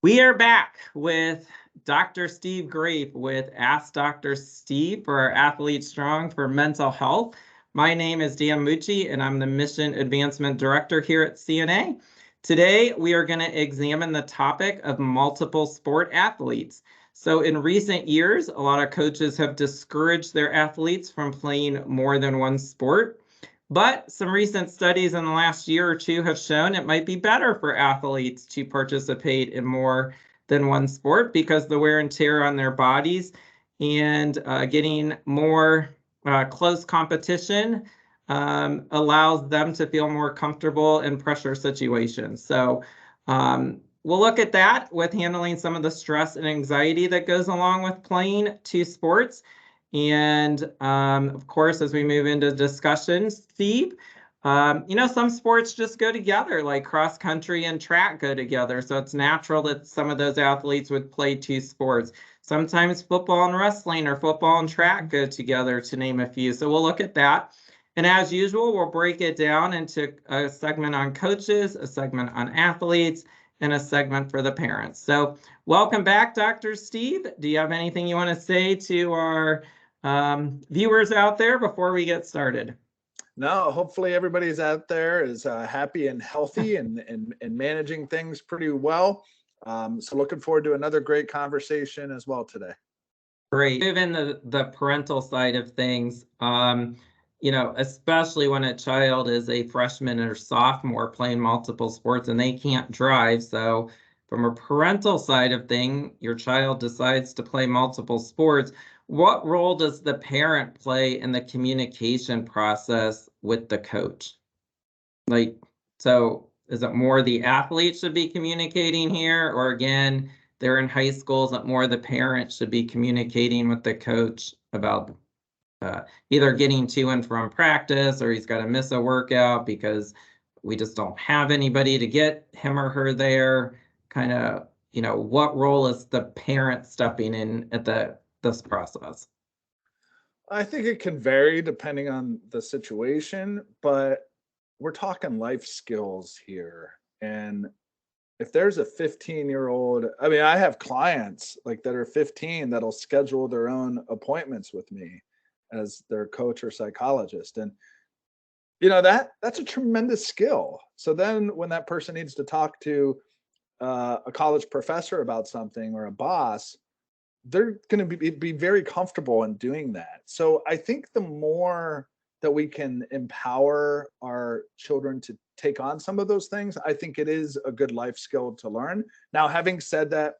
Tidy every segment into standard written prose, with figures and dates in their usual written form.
We are back with Dr. Steve Graef with Ask Dr. Steve for our Athlete Strong for Mental Health. My name is Dan Mucci, and I'm the Mission Advancement Director here at CNA. Today, we are going to examine the topic of multiple sport athletes. So in recent years, a lot of coaches have discouraged their athletes from playing more than one sport. But some recent studies in the last year or two have shown it might be better for athletes to participate in more than one sport because the wear and tear on their bodies and getting more close competition allows them to feel more comfortable in pressure situations. So we'll look at that with handling some of the stress and anxiety that goes along with playing two sports. And of course, as we move into discussions, Steve, some sports just go together, like cross country and track go together. So it's natural that some of those athletes would play two sports. Sometimes football and wrestling or football and track go together, to name a few. So we'll look at that. And as usual, we'll break it down into a segment on coaches, a segment on athletes, and a segment for the parents. So welcome back, Dr. Steve. Do you have anything you want to say to our viewers out there before we get started? No, hopefully everybody's out there is happy and healthy and managing things pretty well. So looking forward to another great conversation as well today. Great. Move into the parental side of things, especially when a child is a freshman or sophomore playing multiple sports and they can't drive. So from a parental side of thing, your child decides to play multiple sports. What role does the parent play in the communication process with the coach? So is it more the athlete should be communicating here, or again, they're in high schools that more the parent should be communicating with the coach about either getting to and from practice, or he's got to miss a workout because we just don't have anybody to get him or her there. Kind of, what role is the parent stepping in at this process? I think it can vary depending on the situation, but we're talking life skills here. And if there's a 15-year-old, I have clients like that are 15 that'll schedule their own appointments with me as their coach or psychologist. And that's a tremendous skill. So then when that person needs to talk to a college professor about something or a boss, they're going to be very comfortable in doing that. So I think the more that we can empower our children to take on some of those things, I think it is a good life skill to learn. Now, having said that,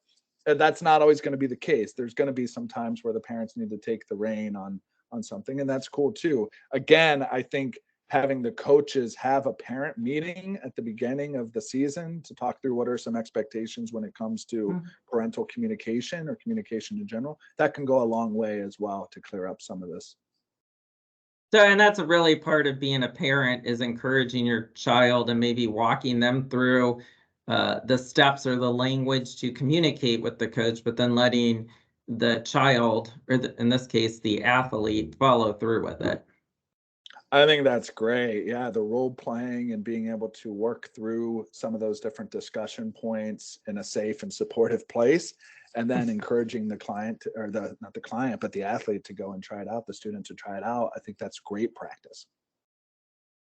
that's not always going to be the case. There's going to be some times where the parents need to take the rein on something, and that's cool too. Again, I think having the coaches have a parent meeting at the beginning of the season to talk through what are some expectations when it comes to parental communication or communication in general, that can go a long way as well to clear up some of this. So, and that's a really part of being a parent, is encouraging your child and maybe walking them through the steps or the language to communicate with the coach, but then letting the child, or in this case, the athlete, follow through with it. I think that's great. Yeah, the role playing and being able to work through some of those different discussion points in a safe and supportive place, and then encouraging the client, or not the client, but the athlete to go and try it out, the student to try it out. I think that's great practice.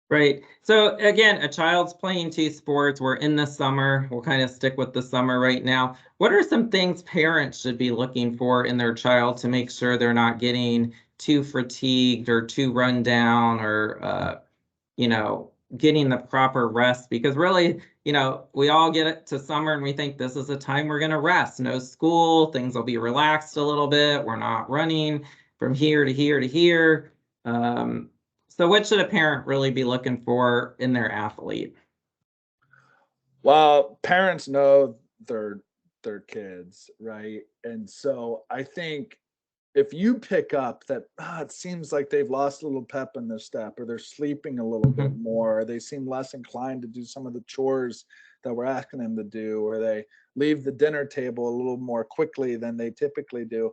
Right. So again, a child's playing two sports. We're in the summer. We'll kind of stick with the summer right now. What are some things parents should be looking for in their child to make sure they're not getting too fatigued or too run down, or getting the proper rest? Because really, we all get it to summer and we think this is a time we're going to rest. No school, things will be relaxed a little bit. We're not running from here to here to here. So what should a parent really be looking for in their athlete? Well, parents know their kids, right? And so I think if you pick up that it seems like they've lost a little pep in their step, or they're sleeping a little bit more, or they seem less inclined to do some of the chores that we're asking them to do, or they leave the dinner table a little more quickly than they typically do.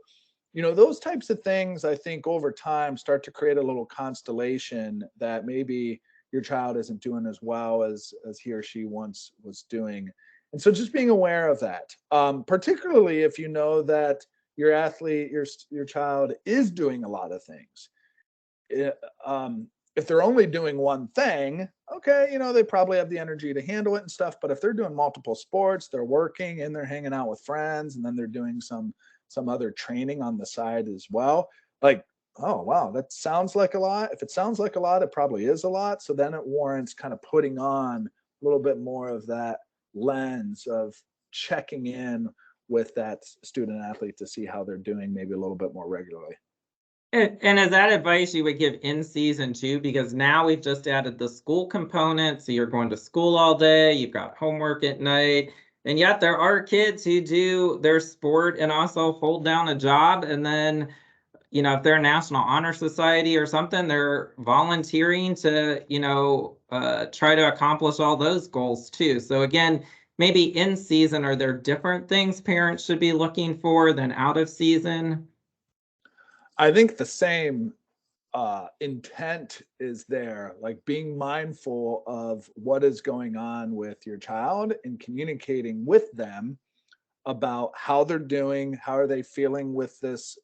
Those types of things, I think over time start to create a little constellation that maybe your child isn't doing as well as he or she once was doing. And so just being aware of that, particularly if you know that your athlete, your child is doing a lot of things. It, if they're only doing one thing, okay, they probably have the energy to handle it and stuff. But if they're doing multiple sports, they're working and they're hanging out with friends, and then they're doing some other training on the side as well. Like, oh wow, that sounds like a lot. If it sounds like a lot, it probably is a lot. So then it warrants kind of putting on a little bit more of that lens of checking in with that student athlete to see how they're doing maybe a little bit more regularly. And is that advice you would give in season too? Because now we've just added the school component. So you're going to school all day, you've got homework at night, and yet there are kids who do their sport and also hold down a job. And then, if they're a National Honor Society or something, they're volunteering to, try to accomplish all those goals too. So again, maybe in season, are there different things parents should be looking for than out of season? I think the same intent is there, like being mindful of what is going on with your child and communicating with them about how they're doing, how are they feeling with this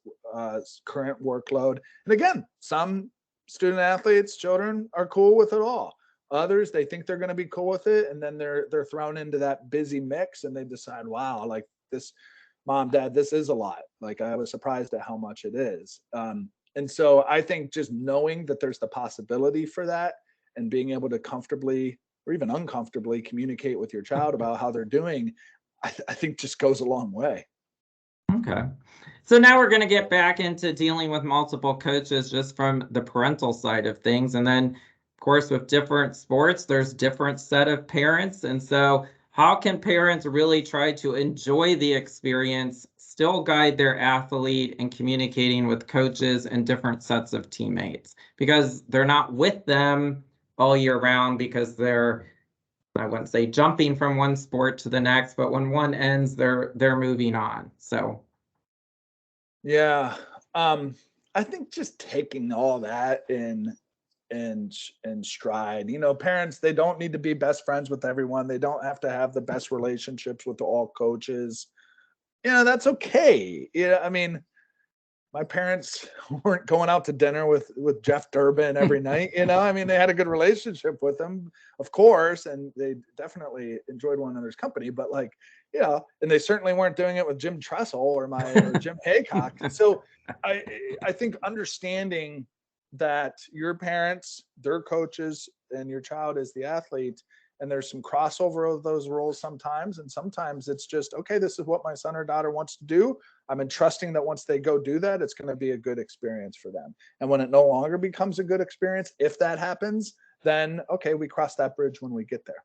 current workload. And again, some student athletes, children are cool with it all. Others, they think they're going to be cool with it, and then they're thrown into that busy mix, and they decide, wow, like this, mom, dad, this is a lot. Like I was surprised at how much it is. And so I think just knowing that there's the possibility for that and being able to comfortably or even uncomfortably communicate with your child about how they're doing, I think just goes a long way. Okay. So now we're going to get back into dealing with multiple coaches just from the parental side of things. And then, of course, with different sports, there's different set of parents. And so how can parents really try to enjoy the experience, still guide their athlete in communicating with coaches and different sets of teammates? Because they're not with them all year round because they're, I wouldn't say jumping from one sport to the next, but when one ends, they're moving on. So yeah, I think just taking all that in stride. Parents, they don't need to be best friends with everyone. They don't have to have the best relationships with all coaches. That's okay. I mean, my parents weren't going out to dinner with Jeff Durbin every night. I mean, they had a good relationship with him, of course, and they definitely enjoyed one another's company. But and they certainly weren't doing it with Jim Tressel or Jim Haycock. So I think understanding that your parents, their coaches, and your child is the athlete, and there's some crossover of those roles sometimes, and sometimes it's just, okay, this is what my son or daughter wants to do. I'm entrusting that once they go do that, it's going to be a good experience for them. And when it no longer becomes a good experience, if that happens, then okay, we cross that bridge when we get there.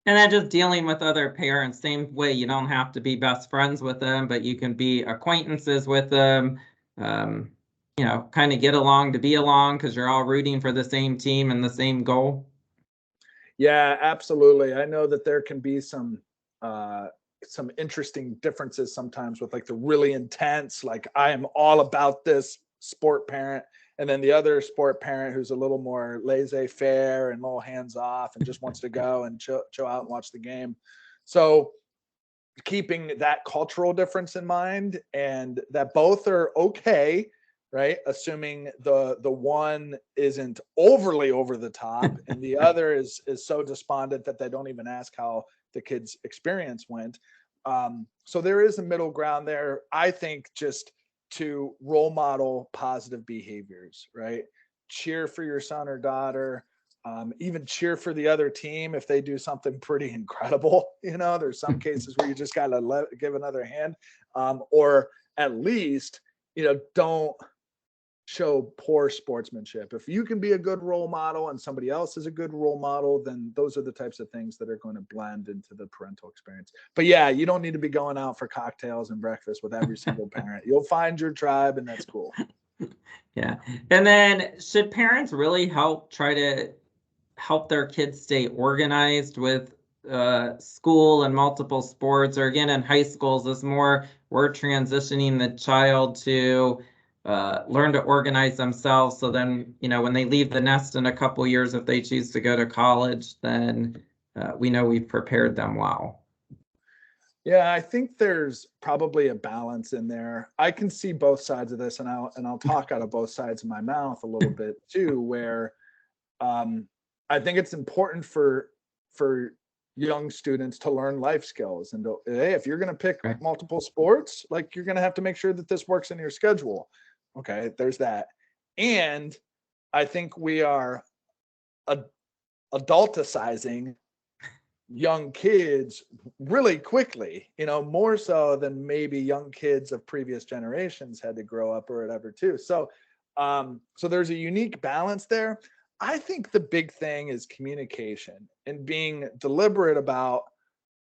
And then just dealing with other parents, same way. You don't have to be best friends with them, but you can be acquaintances with them. Kind of get along to be along because you're all rooting for the same team and the same goal. Yeah, absolutely. I know that there can be some interesting differences sometimes with like the really intense, like I am all about this sport parent, and then the other sport parent who's a little more laissez-faire and a little hands-off and just wants to go and chill out and watch the game. So keeping that cultural difference in mind, and that both are okay, right? Assuming the one isn't overly over the top and the other is so despondent that they don't even ask how the kid's experience went. So there is a middle ground there. I think just to role model positive behaviors, right? Cheer for your son or daughter. Even cheer for the other team if they do something pretty incredible. There's some cases where you just got to give another hand, or at least, don't show poor sportsmanship. If you can be a good role model and somebody else is a good role model, then those are the types of things that are going to blend into the parental experience. But yeah, you don't need to be going out for cocktails and breakfast with every single parent. You'll find your tribe, and that's cool. Yeah. And then should parents really try to help their kids stay organized with school and multiple sports? Or again, in high schools, is more we're transitioning the child to learn to organize themselves. So then, when they leave the nest in a couple years, if they choose to go to college, then we know we've prepared them well. Yeah, I think there's probably a balance in there. I can see both sides of this, and I'll talk out of both sides of my mouth a little bit too, where I think it's important for young students to learn life skills and hey, if you're going to pick Right. multiple sports, like you're going to have to make sure that this works in your schedule. Okay, there's that. And I think we are adulticizing young kids really quickly, more so than maybe young kids of previous generations had to grow up or whatever too. So there's a unique balance there. I think the big thing is communication and being deliberate about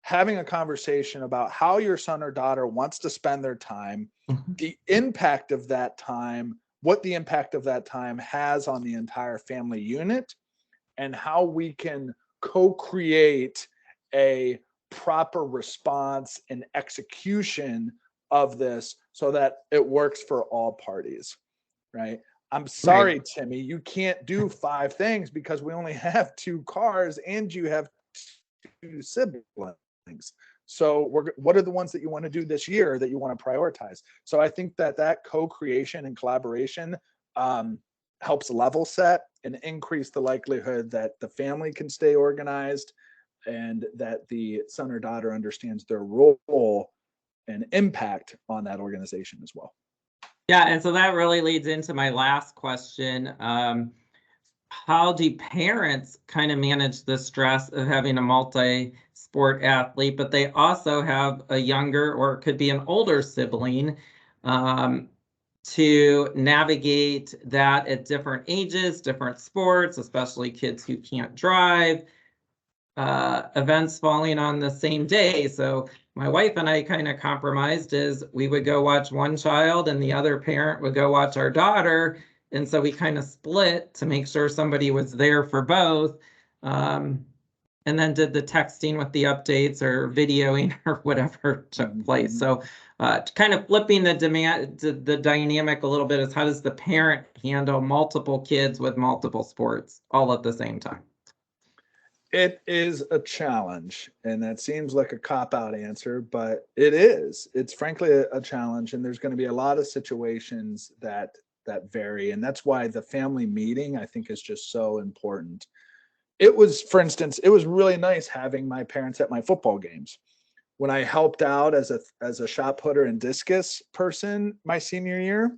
having a conversation about how your son or daughter wants to spend their time, the impact of that time, what the impact of that time has on the entire family unit, and how we can co-create a proper response and execution of this so that it works for all parties, right? I'm sorry, Right. Timmy, you can't do 5 things because we only have 2 cars and you have 2 siblings. So what are the ones that you want to do this year that you want to prioritize? So I think that co-creation and collaboration helps level set and increase the likelihood that the family can stay organized and that the son or daughter understands their role and impact on that organization as well. Yeah, and so that really leads into my last question. How do parents kind of manage the stress of having a multi-sport athlete, but they also have a younger or it could be an older sibling, to navigate that at different ages, different sports, especially kids who can't drive, events falling on the same day. So my wife and I kind of compromised is we would go watch one child and the other parent would go watch our daughter. And so we kind of split to make sure somebody was there for both. And then did the texting with the updates or videoing or whatever took place. So kind of flipping the dynamic a little bit is how does the parent handle multiple kids with multiple sports all at the same time? It is a challenge, and that seems like a cop-out answer, but it is. It's frankly a challenge, and there's going to be a lot of situations that vary, and that's why the family meeting I think is just so important. It was, for instance, it was really nice having my parents at my football games. When I helped out as a shot putter and discus person my senior year,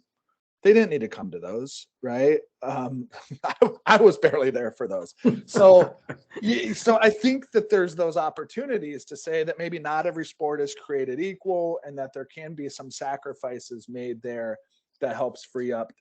they didn't need to come to those, right? I was barely there for those. So I think that there's those opportunities to say that maybe not every sport is created equal and that there can be some sacrifices made there that helps free up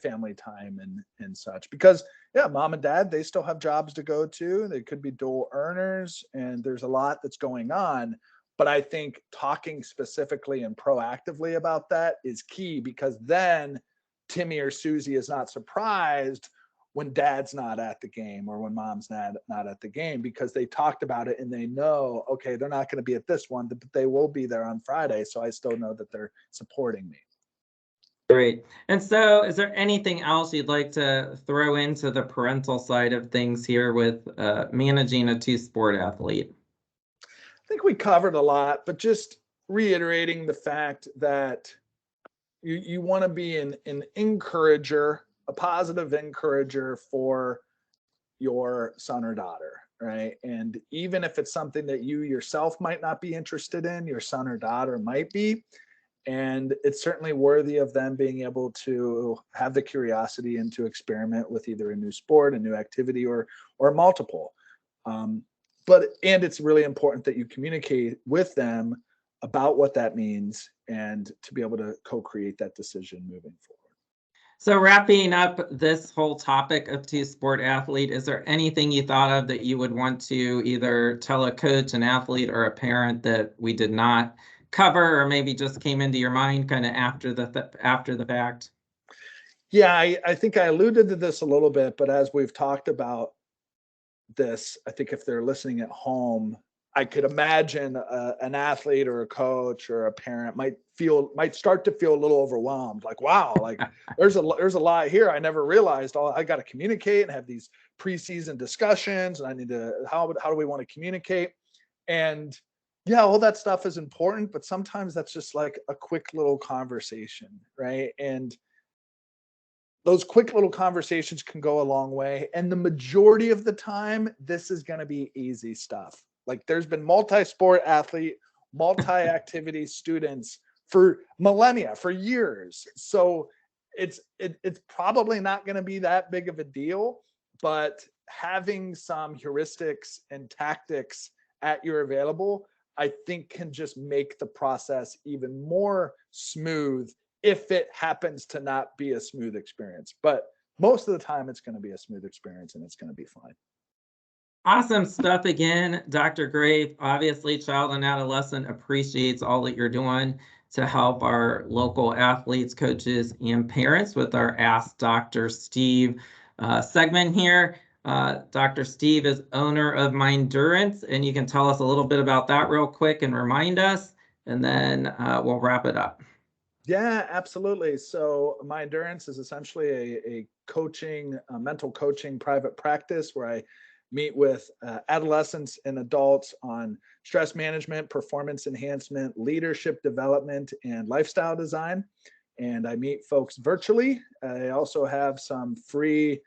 family time and such. Because yeah, mom and dad, they still have jobs to go to. They could be dual earners and there's a lot that's going on. But I think talking specifically and proactively about that is key, because then Timmy or Susie is not surprised when dad's not at the game or when mom's not at the game, because they talked about it and they know, okay, they're not going to be at this one, but they will be there on Friday. So I still know that they're supporting me. Great. And so is there anything else you'd like to throw into the parental side of things here with managing a 2-sport athlete? I think we covered a lot, but just reiterating the fact that you want to be an encourager, a positive encourager for your son or daughter, right? And even if it's something that you yourself might not be interested in, your son or daughter might be. And it's certainly worthy of them being able to have the curiosity and to experiment with either a new sport, a new activity, or multiple. And it's really important that you communicate with them about what that means and to be able to co-create that decision moving forward. So wrapping up this whole topic of 2-sport athlete, is there anything you thought of that you would want to either tell a coach, an athlete, or a parent that we did not cover, or maybe just came into your mind kind of after the fact? Yeah, I think I alluded to this a little bit, but as we've talked about this, I think if they're listening at home, I could imagine an athlete or a coach or a parent might might start to feel a little overwhelmed. Like, wow, like there's a lot here. I never realized. I got to communicate and have these preseason discussions, and I need to, how do we want to communicate? And yeah, all that stuff is important, but sometimes that's just like a quick little conversation, right? And those quick little conversations can go a long way. And the majority of the time, this is going to be easy stuff. Like, there's been multi-sport athlete, multi-activity students for millennia, for years. So it's probably not going to be that big of a deal, but having some heuristics and tactics at your available, I think, can just make the process even more smooth if it happens to not be a smooth experience. But most of the time, it's going to be a smooth experience and it's going to be fine. Awesome stuff again, Dr. Graef. Obviously, Child and Adolescent appreciates all that you're doing to help our local athletes, coaches, and parents with our Ask Dr. Steve segment here. Dr. Steve is owner of Mindurance, and you can tell us a little bit about that real quick and remind us, and then we'll wrap it up. Yeah, absolutely. So Mindurance is essentially a coaching, mental coaching private practice where I meet with adolescents and adults on stress management, performance enhancement, leadership development, and lifestyle design. And I meet folks virtually. I also have some free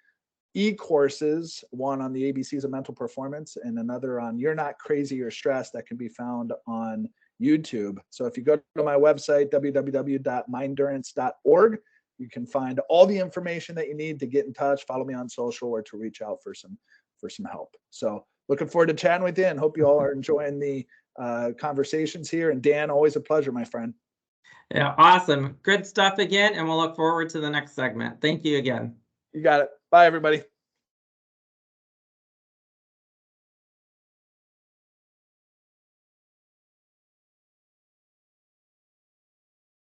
e-courses, one on the ABCs of mental performance and another on You're Not Crazy or Stressed, that can be found on YouTube. So if you go to my website, www.mindurance.org, you can find all the information that you need to get in touch, follow me on social, or to reach out for some help. So looking forward to chatting with you, and hope you all are enjoying the conversations here. And Dan, always a pleasure, my friend. Yeah, awesome. Good stuff again, and we'll look forward to the next segment. Thank you again. You got it. Bye, everybody.